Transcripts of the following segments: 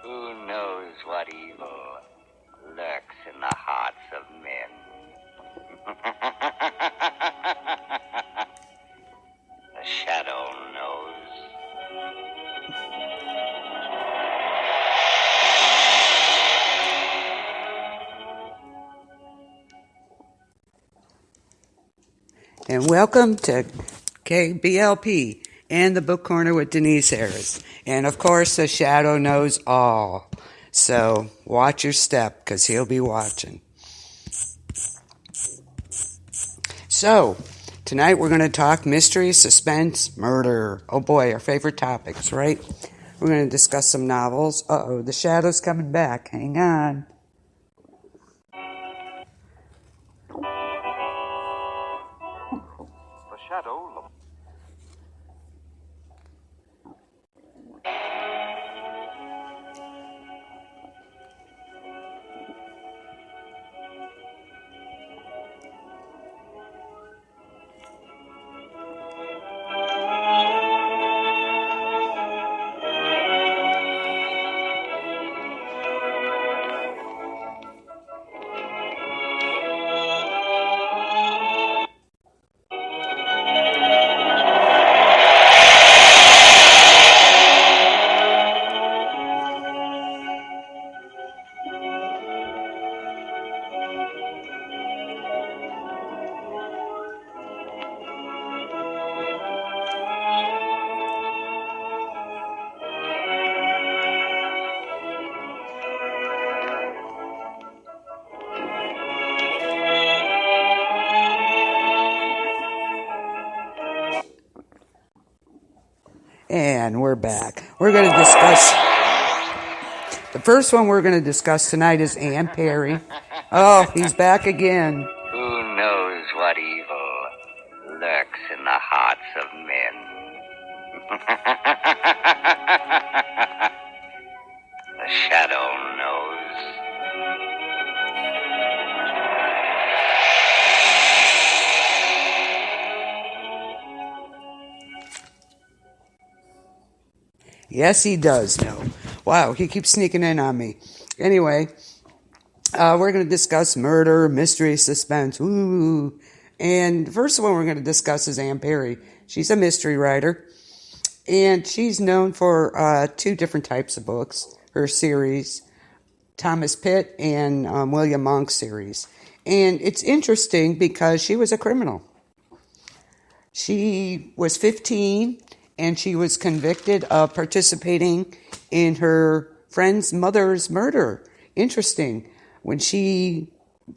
Who knows what evil lurks in the hearts of men? The shadow knows. And welcome to KBLP and the Book Corner with Denise Harris. And of course, the shadow knows all. So watch your step, because he'll be watching. So tonight we're going to talk mystery, suspense, murder. Oh boy, our favorite topics, right? We're going to discuss some novels. Uh-oh, the shadow's coming back. Hang on. The shadow. And we're back. We're going to discuss... The first one we're going to discuss tonight is Anne Perry. Oh, he's back again. Who knows what evil lurks in the hearts of men? The shadow knows. Yes, he does know. Wow, he keeps sneaking in on me. Anyway, we're going to discuss murder, mystery, suspense. Ooh. And the first one we're going to discuss is Anne Perry. She's a mystery writer, and she's known for two different types of books. Her series, Thomas Pitt and William Monk series. And it's interesting because she was a criminal. She was 15, and she was convicted of participating in her friend's mother's murder. Interesting. When she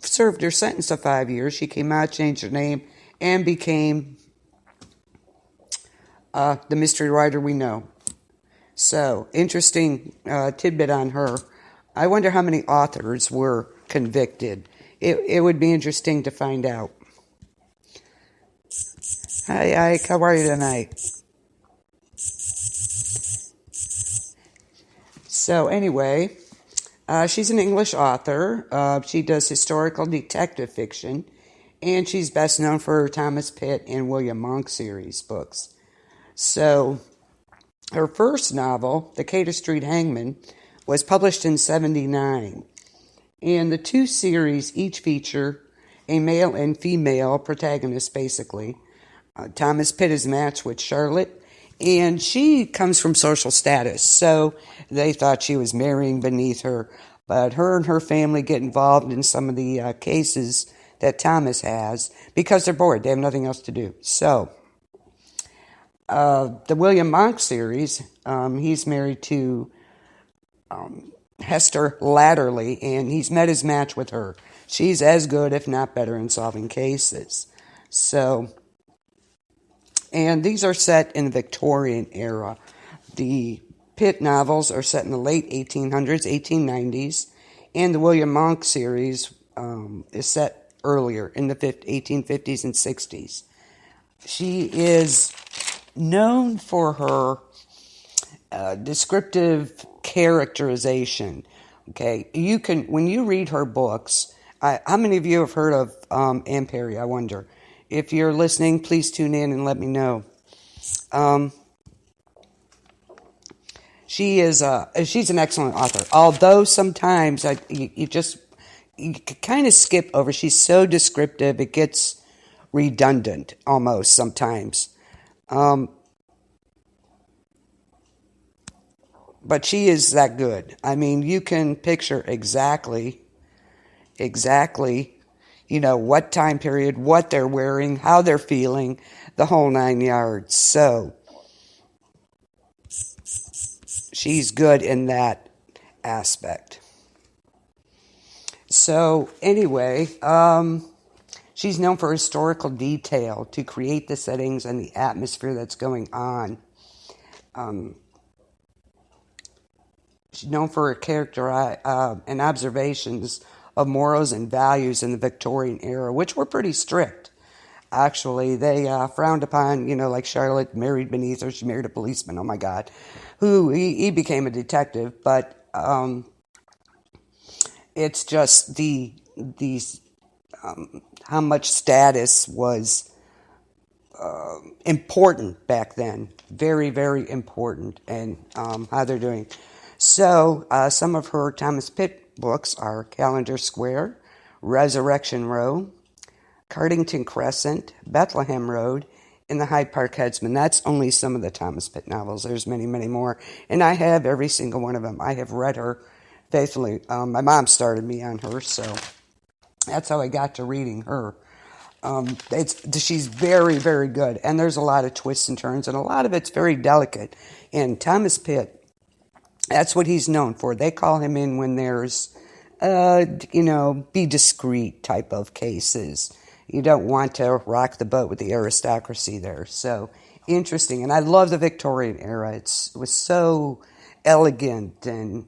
served her sentence of 5 years, she came out, changed her name, and became the mystery writer we know. So, interesting tidbit on her. I wonder how many authors were convicted. It would be interesting to find out. Hi, Ike. How are you tonight? So anyway, she's an English author. She does historical detective fiction, and she's best known for her Thomas Pitt and William Monk series books. So her first novel, The Cater Street Hangman, was published in 1979. And the two series each feature a male and female protagonist, basically. Thomas Pitt is matched with Charlotte, and she comes from social status, so they thought she was marrying beneath her. But her and her family get involved in some of the cases that Thomas has because they're bored. They have nothing else to do. So, the William Monk series, he's married to Hester Latterly, and he's met his match with her. She's as good, if not better, in solving cases. So... And these are set in the Victorian era. The Pitt novels are set in the late 1800s, 1890s, and the William Monk series is set earlier in the 1850s and 60s. She is known for her descriptive characterization. Okay, you can, when you read her books, how many of you have heard of Anne Perry, I wonder? If you're listening, please tune in and let me know. she's an excellent author. Although sometimes you kind of skip over. She's so descriptive, it gets redundant almost sometimes. But she is that good. I mean, you can picture exactly, what time period, what they're wearing, how they're feeling, the whole 9 yards. So she's good in that aspect. So anyway, she's known for historical detail to create the settings and the atmosphere that's going on. She's known for her character and observations of morals and values in the Victorian era, which were pretty strict. Actually, they frowned upon, like Charlotte married beneath her. She married a policeman, oh my God, who he became a detective. But it's just how much status was important back then. Very, very important, and how they're doing. So some of her Thomas Pitt books are Calendar Square, Resurrection Row, Cardington Crescent, Bethlehem Road, and the Hyde Park Headsman. That's only some of the Thomas Pitt novels. There's many, many more. And I have every single one of them. I have read her faithfully. My mom started me on her, so that's how I got to reading her. She's very, very good. And there's a lot of twists and turns, and a lot of it's very delicate. And Thomas Pitt, that's what he's known for. They call him in when there's, be discreet type of cases. You don't want to rock the boat with the aristocracy there. So interesting. And I love the Victorian era. It was so elegant and,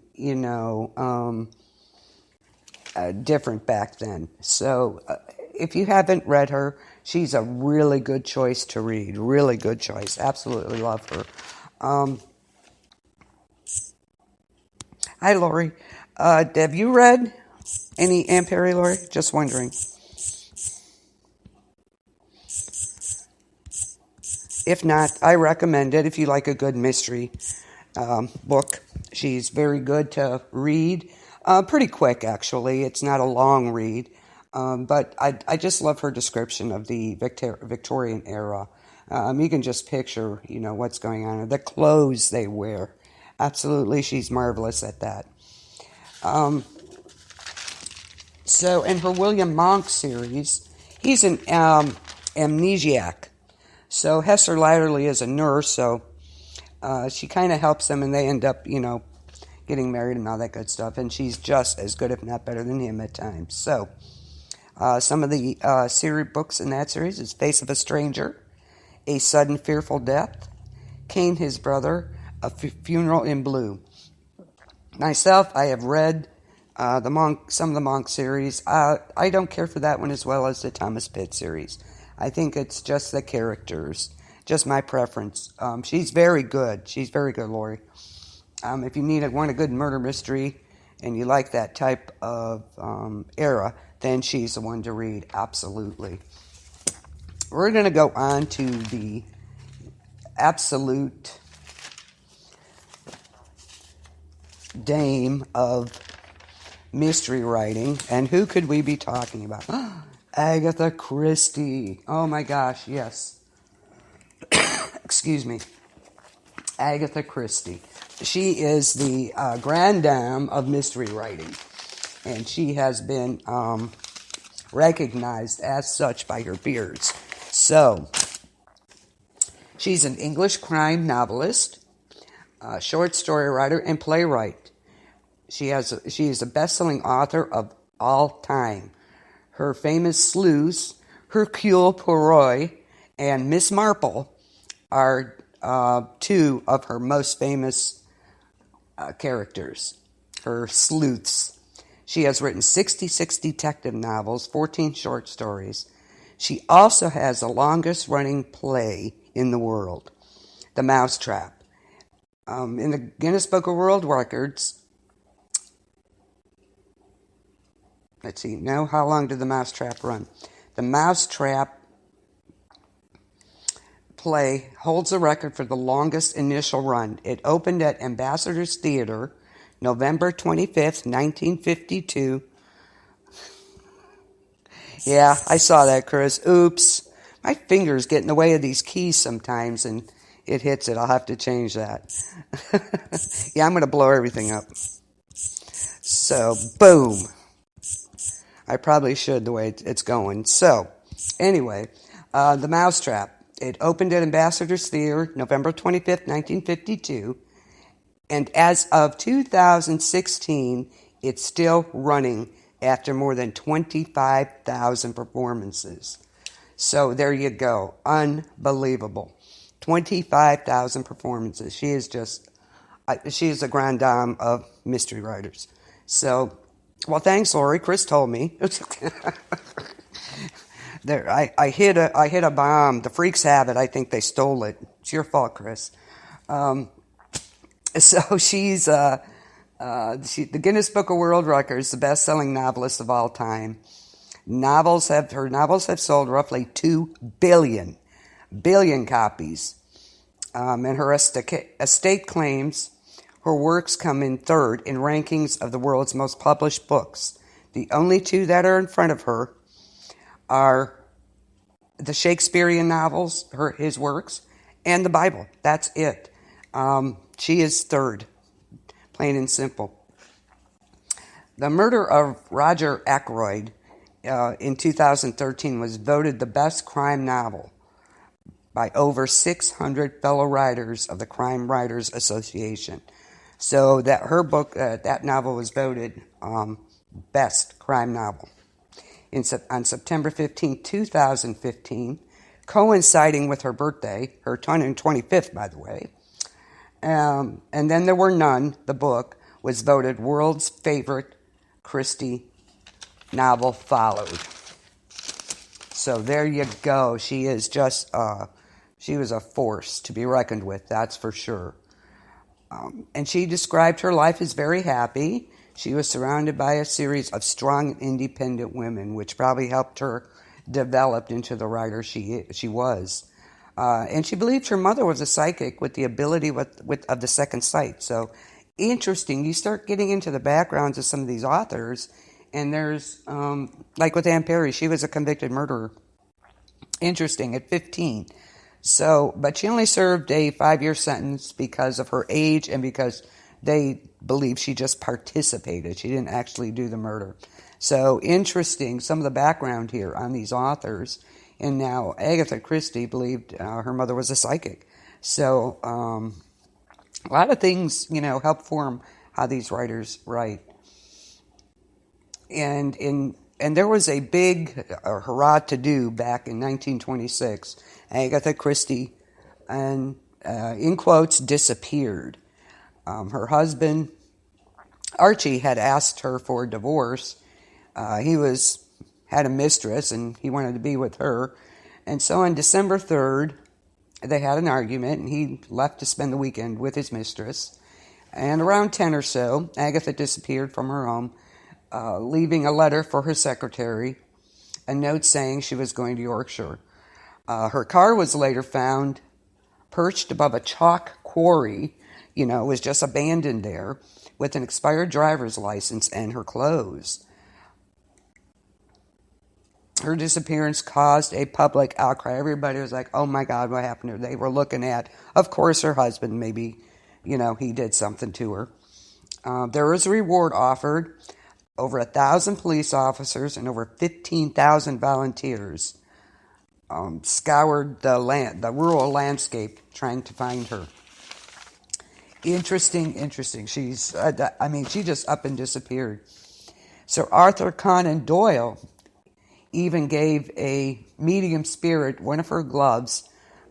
different back then. So if you haven't read her, she's a really good choice to read. Really good choice. Absolutely love her. Hi, Lori. Have you read any Anne Perry, Lori? Just wondering. If not, I recommend it if you like a good mystery book. She's very good to read. Pretty quick, actually. It's not a long read. But I just love her description of the Victorian era. You can just picture, what's going on. The clothes they wear. Absolutely, she's marvelous at that. So in her William Monk series, he's an amnesiac. So Hester Latterly is a nurse, so she kind of helps him, and they end up, getting married and all that good stuff. And she's just as good, if not better, than him at times. So some of the series books in that series is Face of a Stranger, A Sudden Fearful Death, Cain His Brother, A Funeral in Blue. Myself, I have read some of the Monk series. I don't care for that one as well as the Thomas Pitt series. I think it's just the characters, just my preference. She's very good. She's very good, Lori. If you want a good murder mystery and you like that type of era, then she's the one to read, absolutely. We're going to go on to the absolute dame of mystery writing. And who could we be talking about? Agatha Christie. Oh my gosh, yes. Excuse me. Agatha Christie. She is the grande dame of mystery writing. And she has been recognized as such by her peers. So, she's an English crime novelist, short story writer, and playwright. She is a best-selling author of all time. Her famous sleuths, Hercule Poirot and Miss Marple, are two of her most famous characters, her sleuths. She has written 66 detective novels, 14 short stories. She also has the longest-running play in the world, The Mousetrap. In the Guinness Book of World Records, let's see, now how long did The Mousetrap run? The Mousetrap play holds the record for the longest initial run. It opened at Ambassadors Theater November 25th, 1952. Yeah, I saw that, Chris. Oops. My fingers get in the way of these keys sometimes, and it hits it. I'll have to change that. Yeah, I'm going to blow everything up. So, boom. I probably should the way it's going. So, anyway, The Mousetrap. It opened at Ambassadors Theater November 25th, 1952. And as of 2016, it's still running after more than 25,000 performances. So there you go. Unbelievable. 25,000 performances. She is a grande dame of mystery writers. So, well, thanks, Lori. Chris told me. There, I hit a bomb. The freaks have it. I think they stole it. It's your fault, Chris. So she's the Guinness Book of World Records, the best-selling novelist of all time. Her novels have sold roughly 2 billion copies. And her estate claims her works come in third in rankings of the world's most published books. The only two that are in front of her are the Shakespearean novels, his works, and the Bible. That's it. She is third, plain and simple. The Murder of Roger Ackroyd in 2013 was voted the best crime novel by over 600 fellow writers of the Crime Writers Association. So that her book, that novel was voted best crime novel. On September 15, 2015, coinciding with her birthday, her 125th, by the way. And Then There Were None, the book, was voted world's favorite Christie novel followed. So there you go. She is just, she was a force to be reckoned with, that's for sure. And she described her life as very happy. She was surrounded by a series of strong, independent women, which probably helped her develop into the writer she was. And she believed her mother was a psychic with the ability of the second sight. So interesting. You start getting into the backgrounds of some of these authors, and there's, like with Anne Perry, she was a convicted murderer. Interesting, at 15. So, but she only served a 5-year sentence because of her age and because they believe she just participated. She didn't actually do the murder. So interesting, some of the background here on these authors. And now Agatha Christie believed her mother was a psychic. So a lot of things, help form how these writers write. And there was a big hurrah to do back in 1926. Agatha Christie, and in quotes, disappeared. Her husband, Archie, had asked her for a divorce. He had a mistress, and he wanted to be with her. And so on December 3rd, they had an argument, and he left to spend the weekend with his mistress. And around 10 or so, Agatha disappeared from her home, leaving a letter for her secretary, a note saying she was going to Yorkshire. Her car was later found perched above a chalk quarry. It was just abandoned there with an expired driver's license and her clothes. Her disappearance caused a public outcry. Everybody was like, oh my God, what happened to her? They were looking at, of course, her husband. Maybe, he did something to her. There was a reward offered. Over 1,000 police officers and over 15,000 volunteers scoured the rural landscape trying to find her. Interesting. She just up and disappeared. Sir Arthur Conan Doyle even gave a medium spirit one of her gloves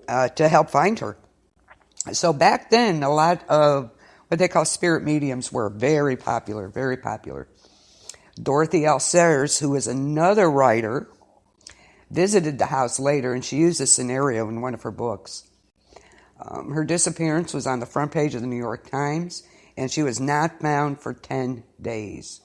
to help find her. So back then, a lot of what they call spirit mediums were very popular, very popular. Dorothy L. Sayers, who is another writer, visited the house later, and she used this scenario in one of her books. Her disappearance was on the front page of the New York Times, and she was not found for 10 days.